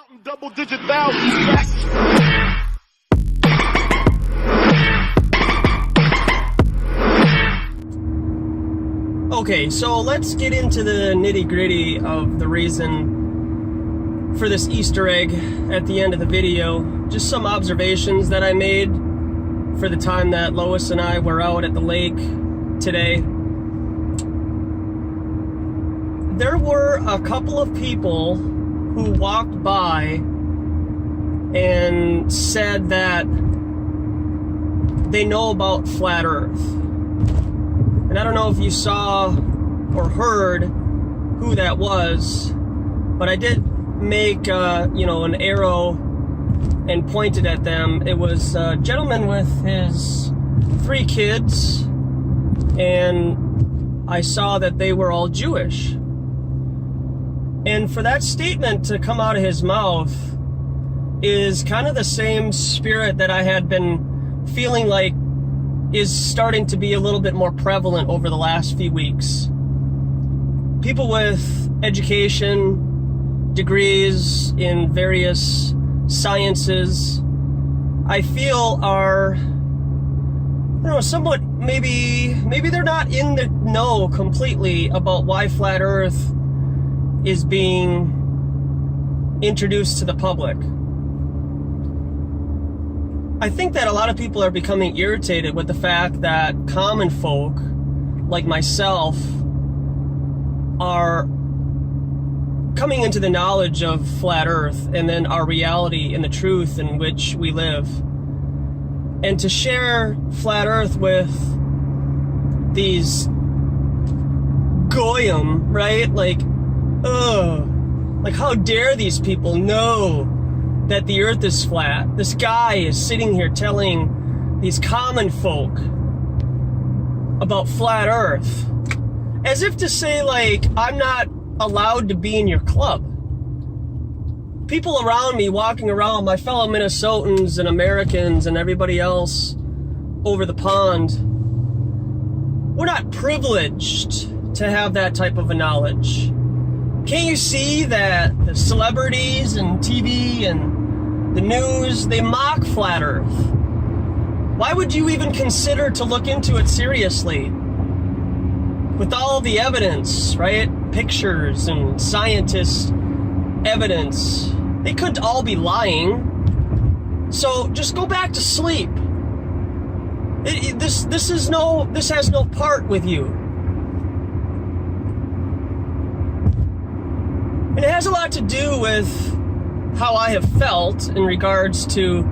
Counting double-digit thousands. Okay, so let's get into the nitty-gritty of the reason for this Easter egg at the end of the video. Just some observations that I made for the time that Lois and I were out at the lake today. There were a couple of people who walked by and said that they know about Flat Earth. And I don't know if you saw or heard who that was, but I did make an arrow and pointed at them. It was a gentleman with his 3 kids, and I saw that they were all Jewish. And for that statement to come out of his mouth is kind of the same spirit that I had been feeling like is starting to be a little bit more prevalent over the last few weeks. People with education, degrees in various sciences, I feel are, somewhat, maybe they're not in the know completely about why Flat Earth is being introduced to the public. I think that a lot of people are becoming irritated with the fact that common folk, like myself, are coming into the knowledge of Flat Earth and then our reality and the truth in which we live. And to share Flat Earth with these goyim, right? Like how dare these people know that the earth is flat? This guy is sitting here telling these common folk about Flat Earth, as if to say, like, I'm not allowed to be in your club. People around me, walking around, my fellow Minnesotans and Americans and everybody else over the pond, we're not privileged to have that type of a knowledge. Can't you see that the celebrities and TV and the news, they mock Flat Earth? Why would you even consider to look into it seriously? With all the evidence, right? Pictures and scientist evidence. They couldn't all be lying. So just go back to sleep. This has no part with you. And it has a lot to do with how I have felt in regards to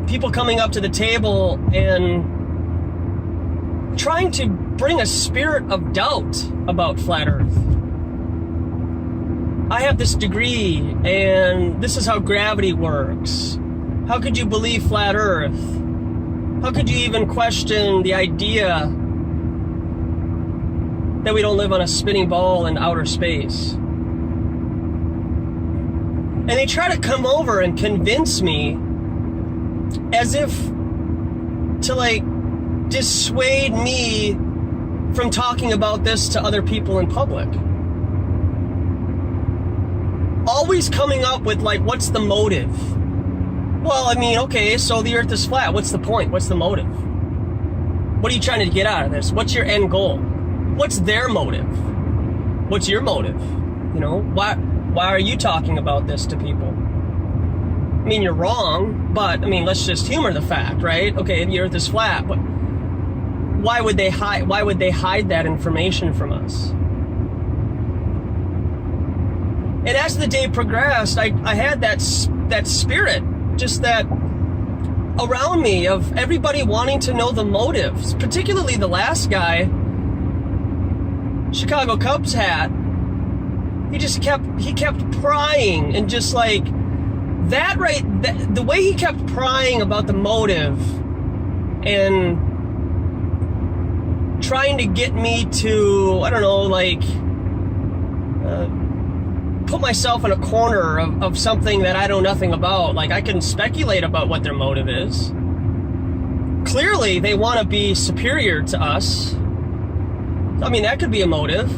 people coming up to the table and trying to bring a spirit of doubt about Flat Earth. I have this degree, and this is how gravity works. How could you believe Flat Earth? How could you even question the idea that we don't live on a spinning ball in outer space? And they try to come over and convince me as if to, like, dissuade me from talking about this to other people in public. Always coming up with, like, what's the motive? Well, I mean, okay, so the earth is flat. What's the point? What's the motive? What are you trying to get out of this? What's your end goal? What's their motive? What's your motive? Why are you talking about this to people? I mean, you're wrong, but, I mean, let's just humor the fact, right? Okay, the earth is flat, but why would they hide that information from us? And as the day progressed, I had that spirit, just that around me of everybody wanting to know the motives, particularly the last guy, Chicago Cubs hat. He kept prying, and just like that, the way he kept prying about the motive and trying to get me to, put myself in a corner of something that I know nothing about. Like, I can speculate about what their motive is. Clearly, they want to be superior to us. I mean, that could be a motive.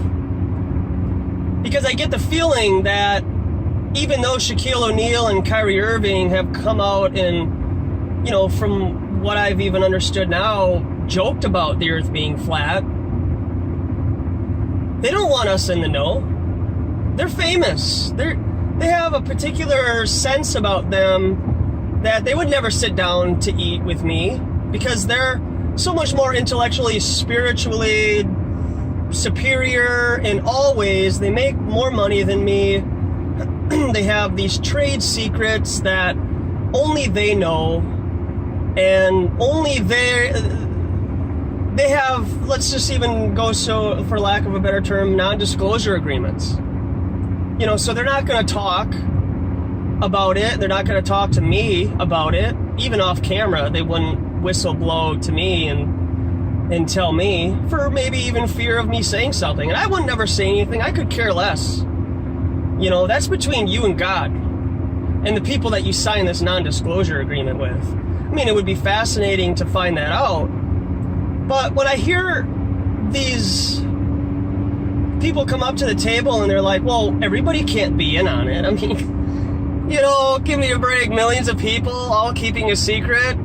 Because I get the feeling that even though Shaquille O'Neal and Kyrie Irving have come out and, from what I've even understood now, joked about the earth being flat, they don't want us in the know. They're famous. They have a particular sense about them that they would never sit down to eat with me because they're so much more intellectually, spiritually superior in all ways. They make more money than me. They have these trade secrets that only they know, and only they have, let's just even go so, for lack of a better term, non-disclosure agreements. So they're not going to talk about it. They're not going to talk to me about it. Even off camera, they wouldn't whistle blow to me and tell me, for maybe even fear of me saying something. And I would never say anything. I could care less. That's between you and God and the people that you sign this non-disclosure agreement with. I mean, it would be fascinating to find that out. But when I hear these people come up to the table and they're like, well, everybody can't be in on it. I mean, give me a break. Millions of people all keeping a secret.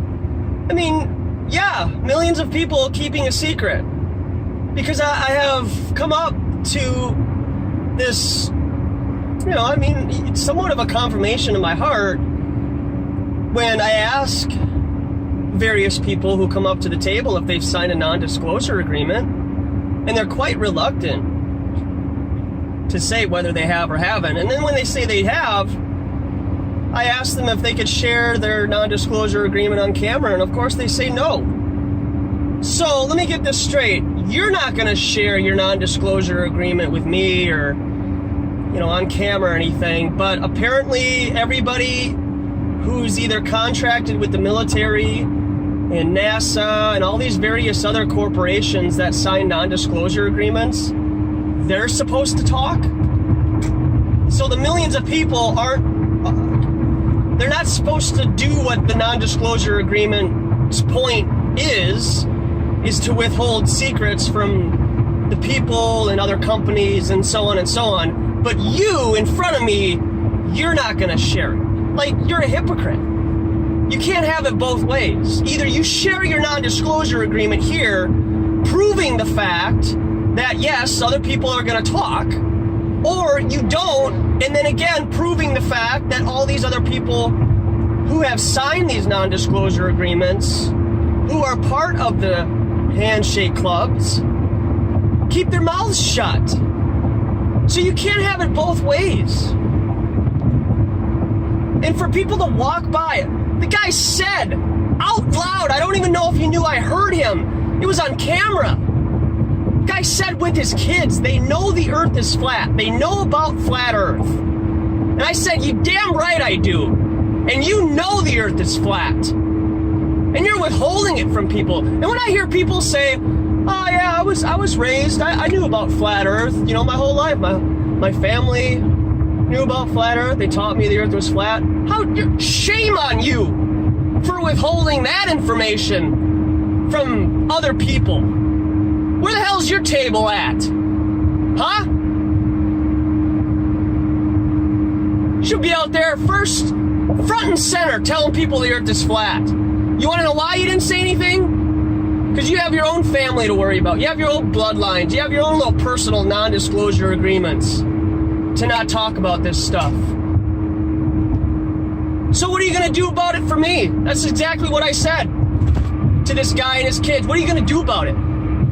I mean, yeah, millions of people keeping a secret. Because I have come up to this, it's somewhat of a confirmation in my heart when I ask various people who come up to the table if they've signed a non-disclosure agreement, and they're quite reluctant to say whether they have or haven't. And then when they say they have, I ask them if they could share their non-disclosure agreement on camera, and of course they say no. So let me get this straight. You're not going to share your non-disclosure agreement with me or, on camera or anything, but apparently everybody who's either contracted with the military and NASA and all these various other corporations that sign non-disclosure agreements, they're supposed to talk. So the millions of people they're not supposed to do what the non-disclosure agreement's point is to withhold secrets from the people and other companies and so on and so on. But you, in front of me, you're not going to share it. Like, you're a hypocrite. You can't have it both ways. Either you share your non-disclosure agreement here, proving the fact that, yes, other people are going to talk, or you don't, and then again, proving the fact that all these other people who have signed these non-disclosure agreements, who are part of the handshake clubs, keep their mouths shut. So you can't have it both ways. And for people to walk by, the guy said out loud, I don't even know if he knew I heard him. It was on camera. The guy said with his kids, they know the earth is flat. They know about flat earth. And I said, you damn right I do. And you know the earth is flat. And you're withholding it from people. And when I hear people say, oh yeah, I was raised, I knew about flat earth, my whole life. My family knew about flat earth. They taught me the earth was flat. Shame on you for withholding that information from other people. Where the hell's your table at? Huh? You should be out there first, front and center, telling people the earth is flat. You want to know why you didn't say anything? Because you have your own family to worry about. You have your own bloodlines. You have your own little personal non-disclosure agreements to not talk about this stuff. So what are you going to do about it for me? That's exactly what I said to this guy and his kids. What are you going to do about it?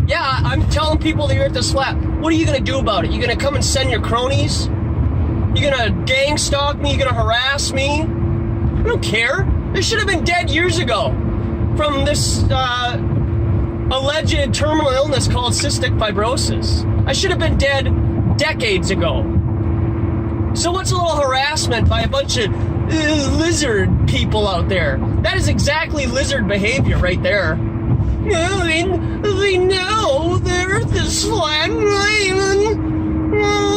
Yeah, I'm telling people the earth is flat. What are you going to do about it? You going to come and send your cronies? You going to gang stalk me? You going to harass me? I don't care. They should have been dead years ago from this alleged terminal illness called cystic fibrosis. I should have been dead decades ago. So what's a little harassment by a bunch of lizard people out there? That is exactly lizard behavior right there. They know the earth is flat.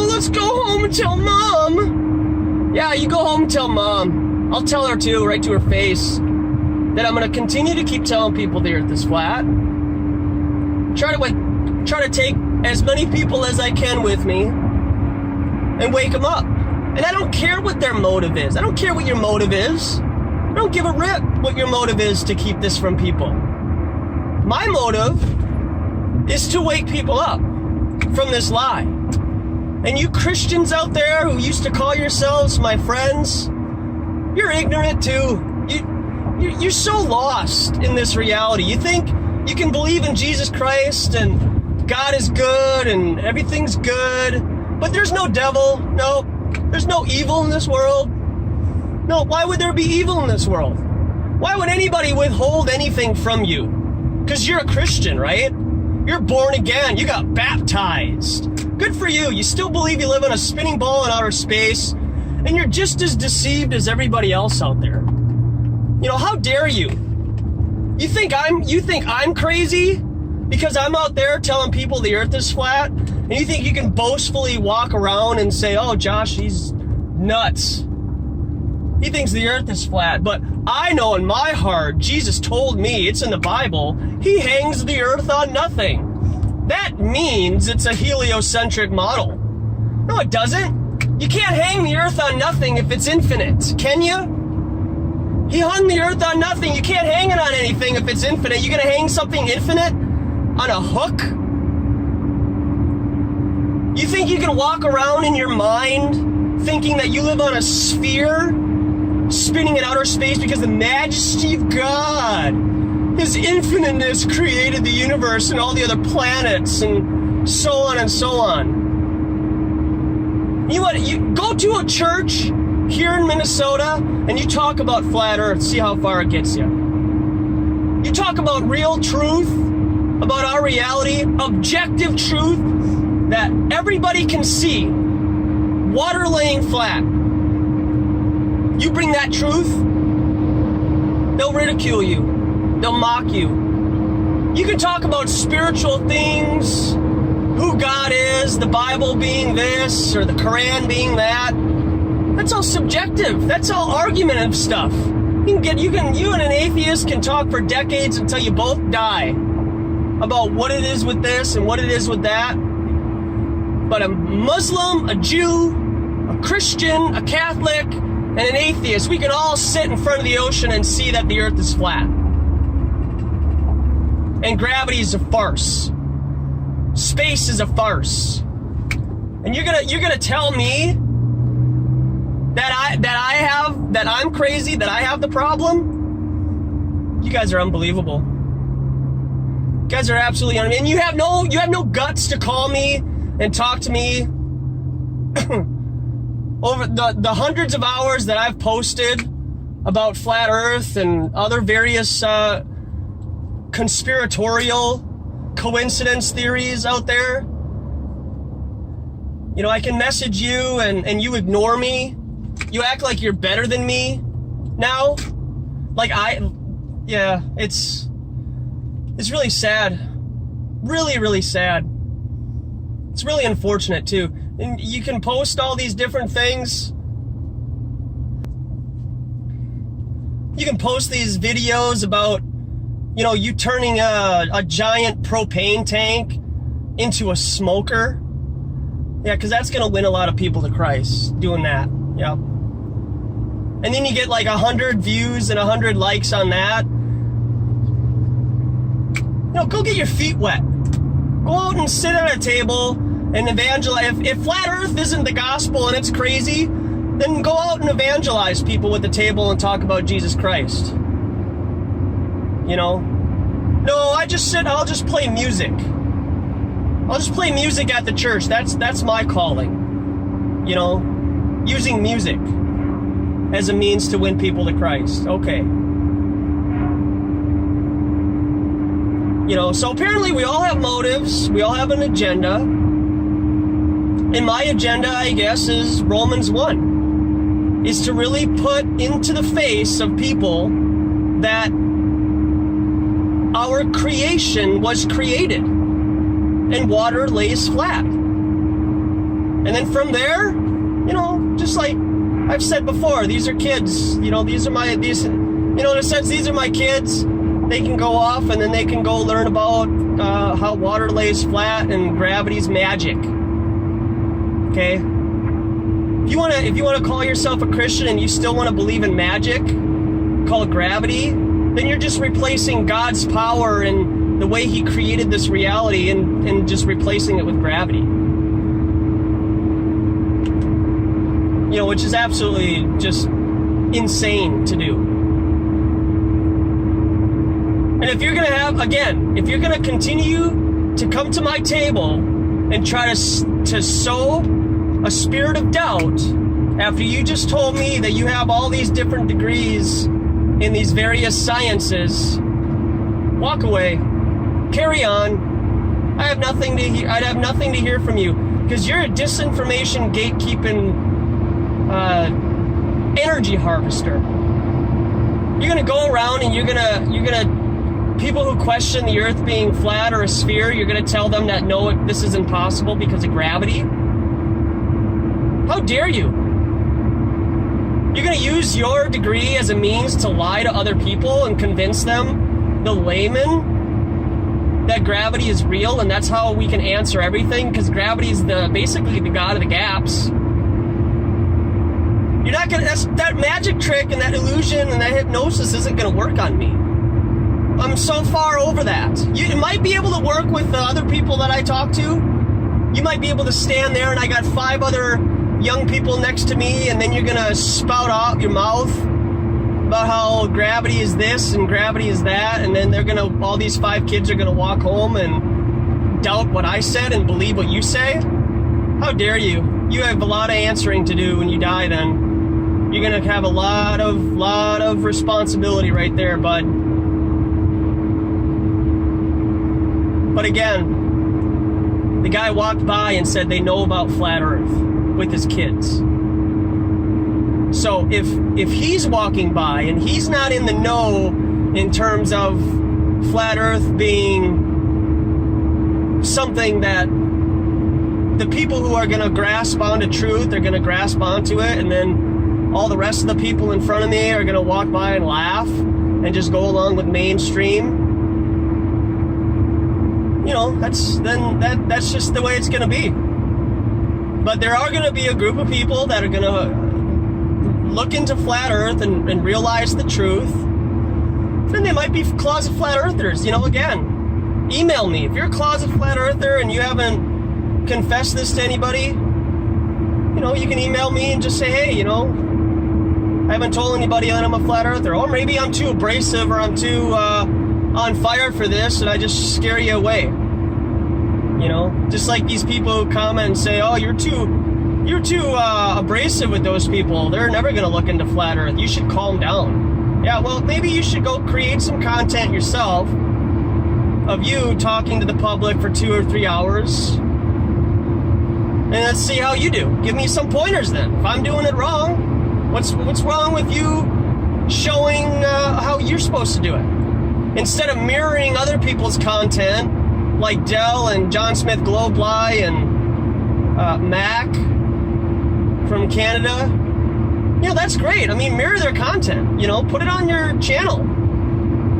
Let's go home and tell Mom. Yeah, you go home and tell Mom. I'll tell her too, right to her face, that I'm going to continue to keep telling people the earth is flat. Try to take as many people as I can with me and wake them up. And I don't care what their motive is. I don't care what your motive is. I don't give a rip what your motive is to keep this from people. My motive is to wake people up from this lie. And you Christians out there who used to call yourselves my friends, you're ignorant too. You're so lost in this reality. You think you can believe in Jesus Christ and God is good and everything's good, but there's no devil. No, there's no evil in this world. No, why would there be evil in this world? Why would anybody withhold anything from you? Because you're a Christian, right? You're born again. You got baptized. Good for you. You still believe you live on a spinning ball in outer space, and you're just as deceived as everybody else out there. You know, how dare you? You think I'm crazy because I'm out there telling people the earth is flat, and you think you can boastfully walk around and say, oh, Josh, he's nuts. He thinks the earth is flat, but I know in my heart, Jesus told me, it's in the Bible, he hangs the earth on nothing. That means it's a heliocentric model. No, it doesn't. You can't hang the earth on nothing if it's infinite, can you? He hung the earth on nothing. You can't hang it on anything if it's infinite. You're gonna hang something infinite on a hook? You think you can walk around in your mind thinking that you live on a sphere spinning in outer space because the majesty of God, his infiniteness, created the universe and all the other planets and so on and so on? You go to a church here in Minnesota and you talk about flat earth, see how far it gets you. You talk about real truth, about our reality, objective truth that everybody can see, water laying flat. You bring that truth, they'll ridicule you, they'll mock you. You can talk about spiritual things, who God is, the Bible being this, or the Quran being that. That's all subjective. That's all argumentative stuff. You and an atheist can talk for decades until you both die about what it is with this and what it is with that. But a Muslim, a Jew, a Christian, a Catholic, and an atheist, we can all sit in front of the ocean and see that the earth is flat. And gravity is a farce. Space is a farce. And you're gonna tell me that I'm crazy, that I have the problem? You guys are unbelievable. You guys are absolutely unbelievable. And you have no guts to call me and talk to me over the hundreds of hours that I've posted about flat earth and other various conspiratorial coincidence theories out there. You know, I can message you and you ignore me. You act like you're better than me now. It's really sad. Really, really sad. It's really unfortunate too. And you can post all these different things. You can post these videos about, you know, you turning a giant propane tank into a smoker. Yeah, because that's going to win a lot of people to Christ, doing that. Yeah. And then you get like 100 views and 100 likes on that. You know, go get your feet wet. Go out and sit at a table and evangelize. If flat earth isn't the gospel and it's crazy, then go out and evangelize people with the table and talk about Jesus Christ. You know? No, I'll just play music. I'll just play music at the church. That's my calling. You know? Using music as a means to win people to Christ. Okay. You know, so apparently we all have motives. We all have an agenda. And my agenda, I guess, is Romans 1. Is to really put into the face of people that our creation was created. And water lays flat. And then from there, you know, just like I've said before, these are kids. You know, in a sense, these are my kids. They can go off and then they can go learn about how water lays flat and gravity's magic. Okay? If if you wanna call yourself a Christian and you still wanna believe in magic, call it gravity, then you're just replacing God's power and the way He created this reality and just replacing it with gravity. You know, which is absolutely just insane to do. And if you're gonna continue to come to my table and try to sow a spirit of doubt after you just told me that you have all these different degrees in these various sciences, walk away, carry on. I'd have nothing to hear from you, because you're a disinformation gatekeeping energy harvester. You're gonna go around and you're gonna people who question the earth being flat or a sphere, you're gonna tell them that no, this is impossible because of gravity. How dare you? You're gonna use your degree as a means to lie to other people and convince them, the layman, that gravity is real and that's how we can answer everything, because gravity is basically the god of the gaps. You're not gonna, that magic trick and that illusion and that hypnosis isn't gonna work on me. I'm so far over that. You might be able to work with the other people that I talk to. You might be able to stand there and I got 5 other young people next to me, and then you're gonna spout out your mouth about how gravity is this and gravity is that, and then all these 5 kids are gonna walk home and doubt what I said and believe what you say. How dare you? You have a lot of answering to do when you die. Then you're gonna have a lot of responsibility right there, bud. But again, the guy walked by and said they know about flat Earth with his kids. So if he's walking by and he's not in the know in terms of flat Earth being something that the people who are going to grasp onto truth, they're going to grasp onto it, and then all the rest of the people in front of me are going to walk by and laugh and just go along with mainstream. You know, that's just the way it's going to be. But there are going to be a group of people that are going to look into flat Earth and realize the truth. Then they might be closet flat earthers. You know, again, email me. If you're a closet flat earther and you haven't confessed this to anybody, you know, you can email me and just say, hey, you know, I haven't told anybody that I'm a flat earther. Or maybe I'm too abrasive, or I'm too on fire for this and I just scare you away. You know, just like these people who comment and say, oh, you're too abrasive with those people. They're never going to look into flat Earth. You should calm down. Yeah, well, maybe you should go create some content yourself of you talking to the public for 2 or 3 hours. And let's see how you do. Give me some pointers then. If I'm doing it wrong, what's wrong with you showing how you're supposed to do it? Instead of mirroring other people's content, like Dell and John Smith Globely and Mac from Canada, you know, that's great. I mean, mirror their content, you know, put it on your channel.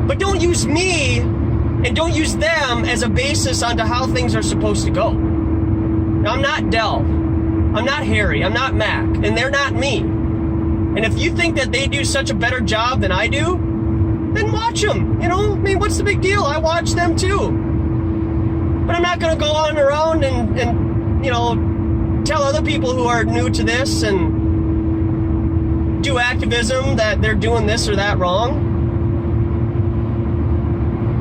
But don't use me and don't use them as a basis onto how things are supposed to go. Now, I'm not Dell. I'm not Harry. I'm not Mac. And they're not me. And if you think that they do such a better job than I do, then watch them. You know, I mean, what's the big deal? I watch them too. But I'm not going to go on around and, you know, tell other people who are new to this and do activism that they're doing this or that wrong.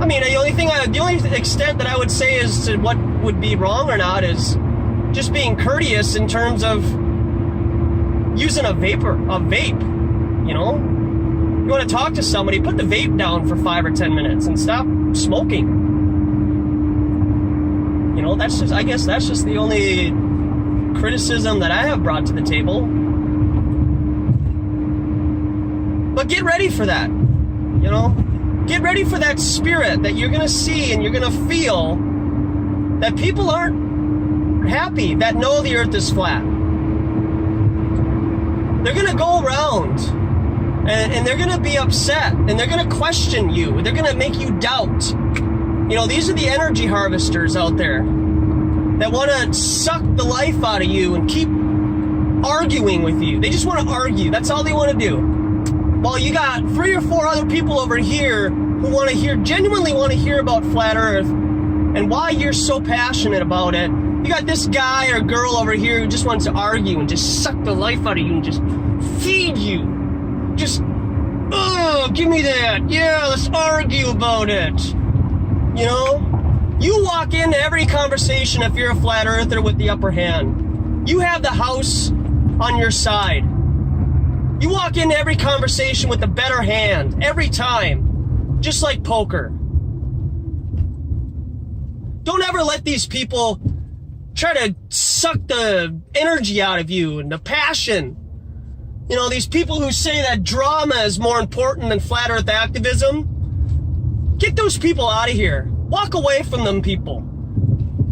I mean, the only extent that I would say is to what would be wrong or not is just being courteous in terms of using a vape, you know? You want to talk to somebody, put the vape down for 5 or 10 minutes and stop smoking. You know, I guess that's just the only criticism that I have brought to the table. But get ready for that, you know? Get ready for that spirit that you're going to see and you're going to feel that people aren't happy, that know the earth is flat. They're going to go around and they're going to be upset and they're going to question you. They're going to make you doubt. You know, these are the energy harvesters out there that want to suck the life out of you and keep arguing with you. They just want to argue. That's all they want to do. While you got 3 or 4 other people over here who want to hear, genuinely want to hear about flat Earth and why you're so passionate about it. You got this guy or girl over here who just wants to argue and just suck the life out of you and just feed you. Just, oh, give me that. Yeah, let's argue about it. You know? You walk into every conversation if you're a flat earther with the upper hand. You have the house on your side. You walk into every conversation with the better hand every time. Just like poker. Don't ever let these people try to suck the energy out of you and the passion. You know, these people who say that drama is more important than flat earth activism, get those people out of here. Walk away from them people.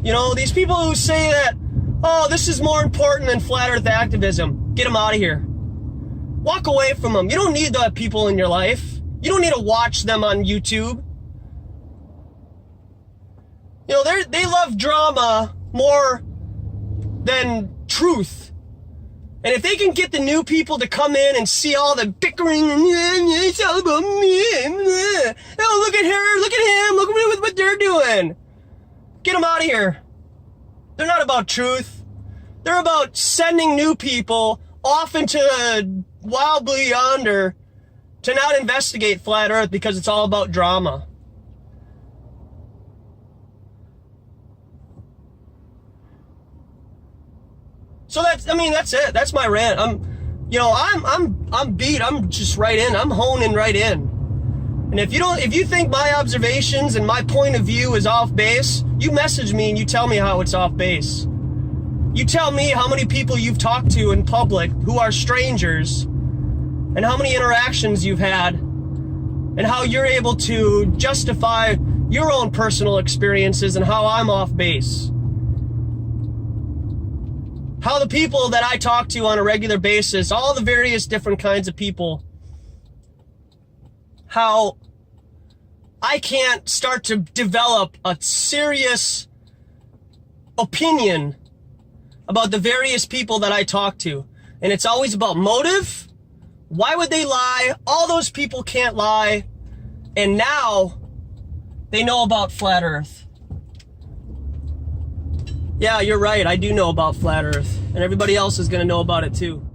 You know, these people who say that, oh, this is more important than flat earth activism, get them out of here. Walk away from them. You don't need the people in your life. You don't need to watch them on YouTube. You know, they love drama more than truth. And if they can get the new people to come in and see all the bickering and it's all about me, oh, look at her, look at him, look at what they're doing. Get them out of here. They're not about truth. They're about sending new people off into the wild blue yonder to not investigate flat Earth because it's all about drama. So that's it. That's my rant. I'm beat. I'm just right in. I'm honing right in. And if you think my observations and my point of view is off base, you message me and you tell me how it's off base. You tell me how many people you've talked to in public who are strangers and how many interactions you've had and how you're able to justify your own personal experiences and how I'm off base. How the people that I talk to on a regular basis, all the various different kinds of people, how I can't start to develop a serious opinion about the various people that I talk to. And it's always about motive. Why would they lie? All those people can't lie. And now they know about flat Earth. Yeah, you're right. I do know about flat Earth. And everybody else is going to know about it too.